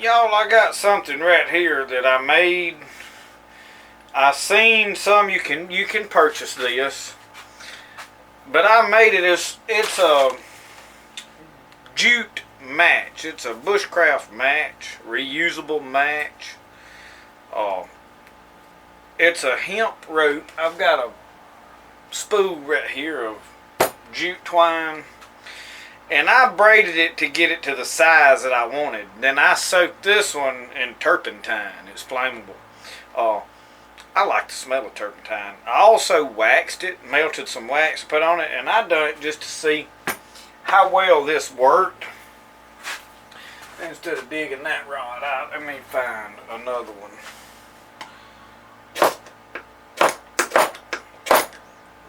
Y'all, I got something right here that I made. I seen some you can purchase this, but I made it as it's a jute match. It's a bushcraft match, reusable match. It's a hemp rope. I've got a spool right here of jute twine, and I braided it to get it to the size that I wanted. Then I soaked this one in turpentine. It's flammable. I like the smell of turpentine. I also waxed it, melted some wax, put on it, and I done it just to see how well this worked. Instead of digging that rod out, let me find another one.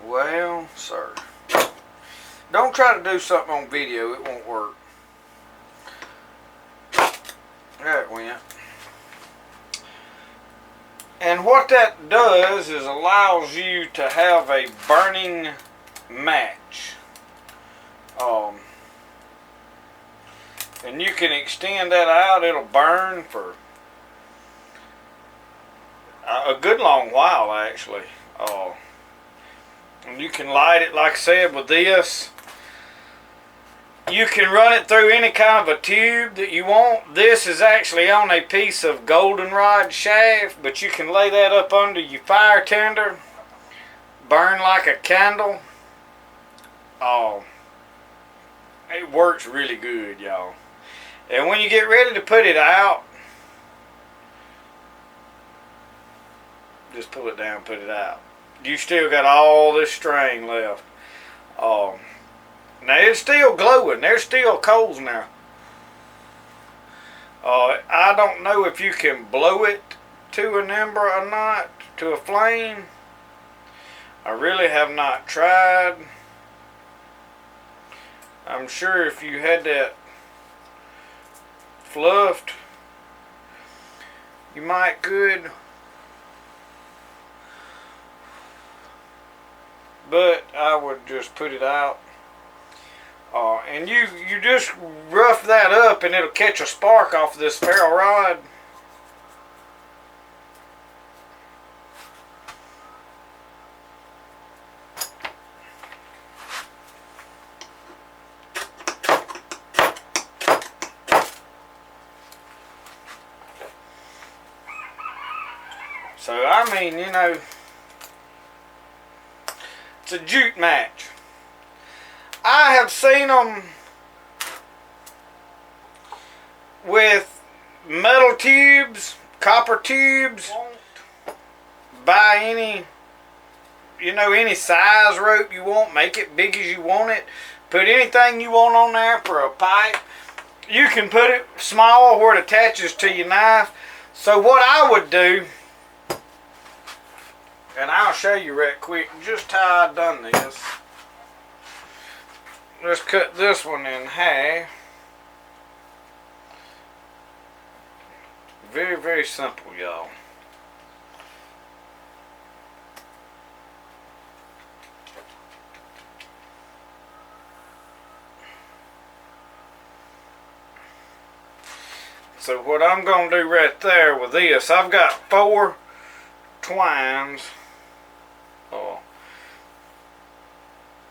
Well, sir, don't try to do something on video, it won't work. There it went. And what that does is allows you to have a burning match. And you can extend that out, it'll burn for a good long while actually. And you can light it, like I said, with this. You can run it through any kind of a tube that you want. This is actually on a piece of goldenrod shaft, but you can lay that up under your fire tender, burn like a candle. It works really good, y'all. And when you get ready to put it out, just pull it down, put it out. You still got all this string left. Now it's still glowing. There's still coals now. I don't know if you can blow it to an ember or not, to a flame. I really have not tried. I'm sure if you had that fluffed, you might could. But I would just put it out. And you just rough that up and it'll catch a spark off of this ferrorod. So I mean, you know, it's a jute match. I have seen them with metal tubes, copper tubes. Buy any, you know, any size rope you want. Make it big as you want it. Put anything you want on there for a pipe. You can put it small where it attaches to your knife. So what I would do, and I'll show you right quick just how I done this. Let's cut this one in half. Very, very simple, y'all. So what I'm going to do right there with this, I've got 4 twines.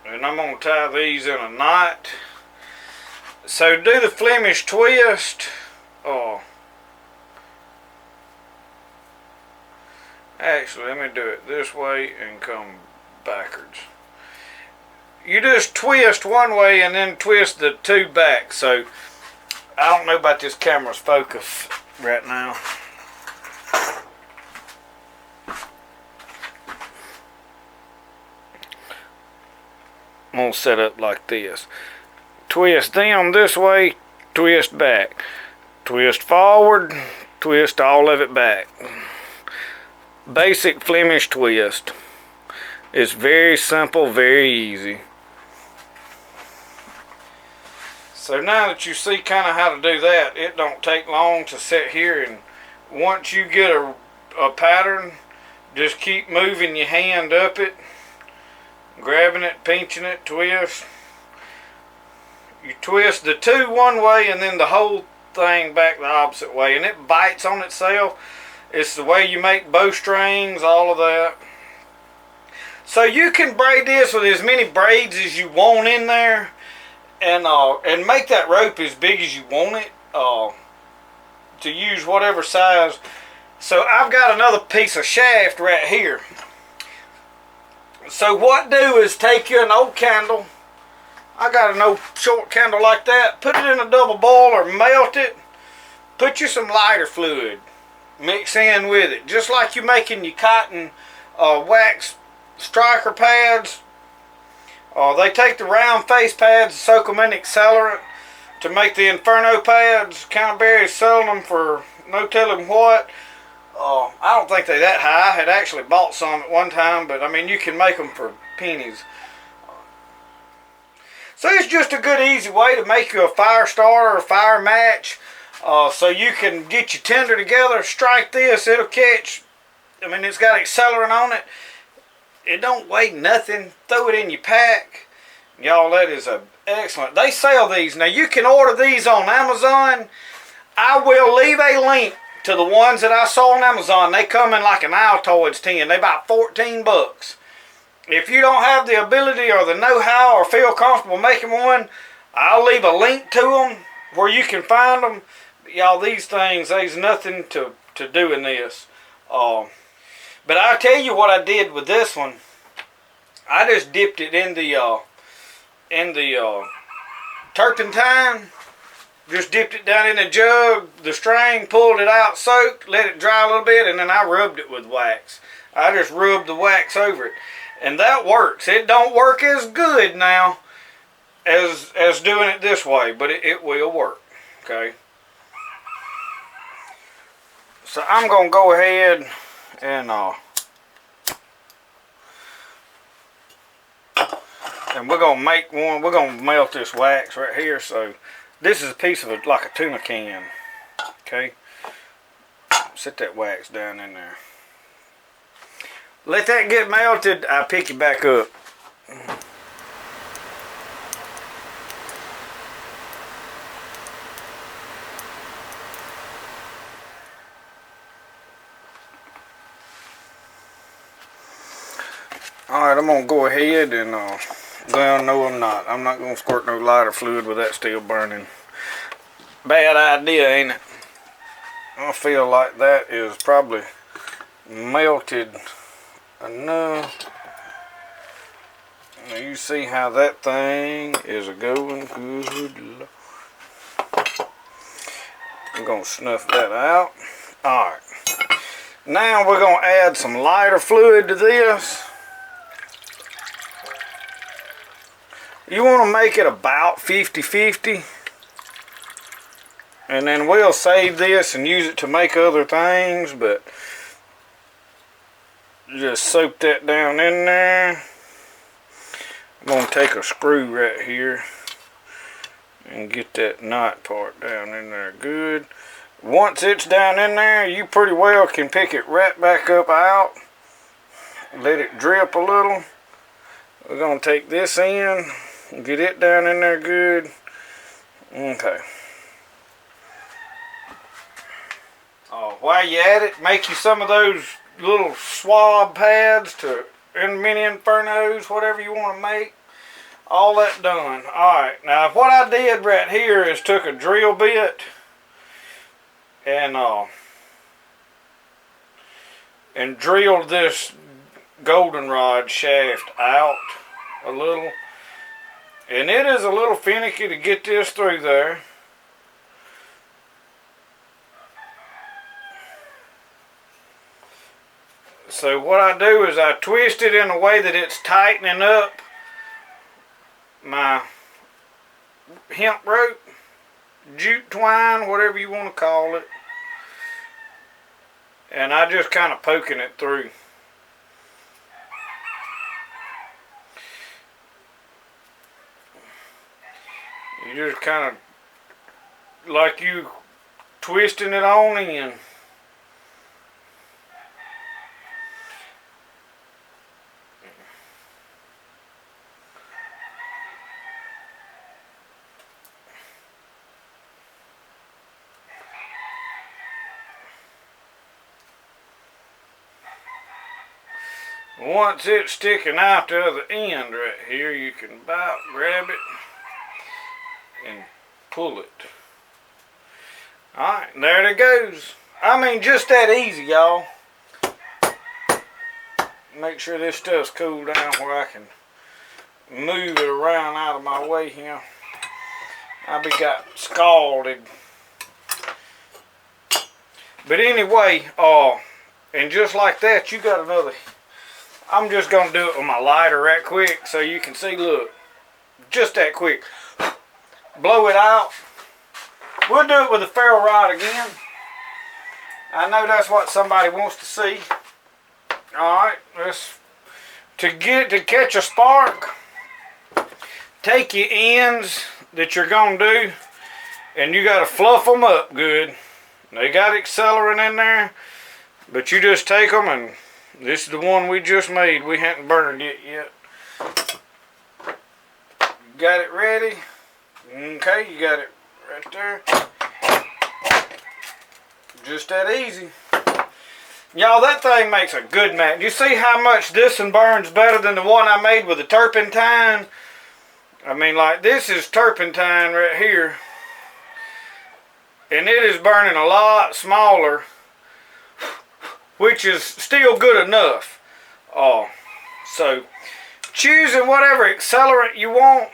And I'm going to tie these in a knot. So do the Flemish twist. Actually, let me do it this way and come backwards. You just twist one way and then twist the 2 back. So I don't know about this camera's focus right now. I'm going to set up like this. Twist them this way, twist back. Twist forward, twist all of it back. Basic Flemish twist. It's very simple, very easy. So now that you see kind of how to do that, it don't take long to sit here, and once you get a pattern, just keep moving your hand up it. Grabbing it, pinching it, twist. You twist the 2 one way and then the whole thing back the opposite way, and it bites on itself. It's the way you make bowstrings, all of that. So you can braid this with as many braids as you want in there, and make that rope as big as you want it, to use whatever size. So I've got another piece of shaft right here. So what do is take you an old candle. I got an old short candle like that. Put it in a double boiler, melt it. Put you some lighter fluid. Mix in with it. Just like you're making your cotton wax striker pads. They take the round face pads and soak them in accelerant to make the Inferno pads. Canterbury's selling them for no telling what. I don't think they're that high. I had actually bought some at one time, but I mean, you can make them for pennies. So it's just a good, easy way to make you a fire starter or fire match. So you can get your tinder together, strike this, it'll catch. I mean, it's got accelerant on it. It don't weigh nothing. Throw it in your pack. Y'all, that is excellent. They sell these. Now, you can order these on Amazon. I will leave a link to the ones that I saw on Amazon. They come in like an Altoids tin. They about 14 bucks. If you don't have the ability or the know-how or feel comfortable making one, I'll leave a link to them where you can find them. Y'all, these things, there's nothing to do in this. But I'll tell you what I did with this one. I just dipped it in the turpentine. Just dipped it down in the jug, the string, pulled it out, soaked, let it dry a little bit, and then I rubbed it with wax. I just rubbed the wax over it. And that works. It don't work as good now as doing it this way, but it will work. Okay. So I'm gonna go ahead and we're gonna make one. We're gonna melt this wax right here. So this is a piece of it like a tuna can. Okay. Set that wax down in there. Let that get melted. I'll pick it back up. Alright, I'm going to go ahead and, well, no I'm not. I'm not going to squirt no lighter fluid with that still burning. Bad idea, ain't it? I feel like that is probably melted enough. Now you see how that thing is going. Good. I'm going to snuff that out. Alright. Now we're going to add some lighter fluid to this. You want to make it about 50-50. And then we'll save this and use it to make other things, but just soak that down in there. I'm going to take a screw right here and get that knot part down in there good. Once it's down in there, you pretty well can pick it right back up out. Let it drip a little. We're going to take this in. Get it down in there good. Okay. While you at it, make you some of those little swab pads to mini infernos, whatever you want to make. All that done. Alright, now what I did right here is took a drill bit and drilled this goldenrod shaft out a little. And it is a little finicky to get this through there. So what I do is I twist it in a way that it's tightening up my hemp rope, jute twine, whatever you want to call it. And I just kind of poking it through. You just kind of like you twisting it on in. Once it's sticking out the other end right here, you can about grab it and pull it. Alright, there it goes. I mean, just that easy, y'all. Make sure this stuff's cooled down where I can move it around out of my way here. I got scalded. But anyway, and just like that, you got another. I'm just gonna do it with my lighter right quick so you can see. Look, just that quick. Blow it out. We'll do it with a ferrorod again. I know that's what somebody wants to see. Alright, to catch a spark, take your ends that you're gonna do and you gotta fluff them up good. They got accelerant in there, but you just take them, and this is the one we just made. We hadn't burned it yet. Got it ready? Okay, you got it right there. Just that easy. Y'all, that thing makes a good match. You see how much this one burns better than the one I made with the turpentine? I mean, like, this is turpentine right here. And it is burning a lot smaller, which is still good enough. So, choosing whatever accelerant you want.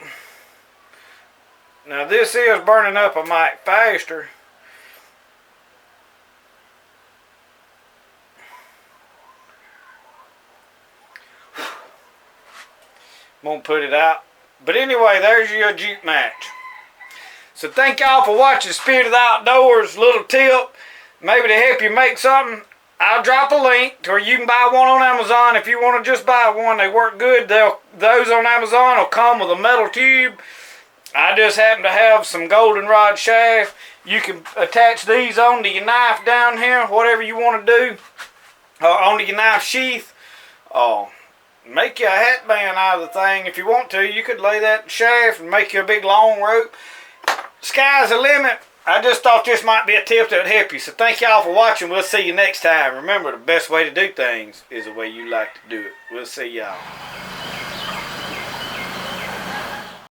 Now, this is burning up a mite faster. Won't put it out. But anyway, there's your Jute match. So thank y'all for watching Spirit of the Outdoors. Little tip, maybe to help you make something. I'll drop a link to where you can buy one on Amazon if you want to just buy one. They work good. Those on Amazon will come with a metal tube. I just happen to have some goldenrod shaft. You can attach these onto your knife down here, whatever you want to do, onto your knife sheath. Make you a hat band out of the thing if you want to. You could lay that shaft and make you a big long rope. Sky's the limit. I just thought this might be a tip that would help you. So thank y'all for watching. We'll see you next time. Remember, the best way to do things is the way you like to do it. We'll see y'all.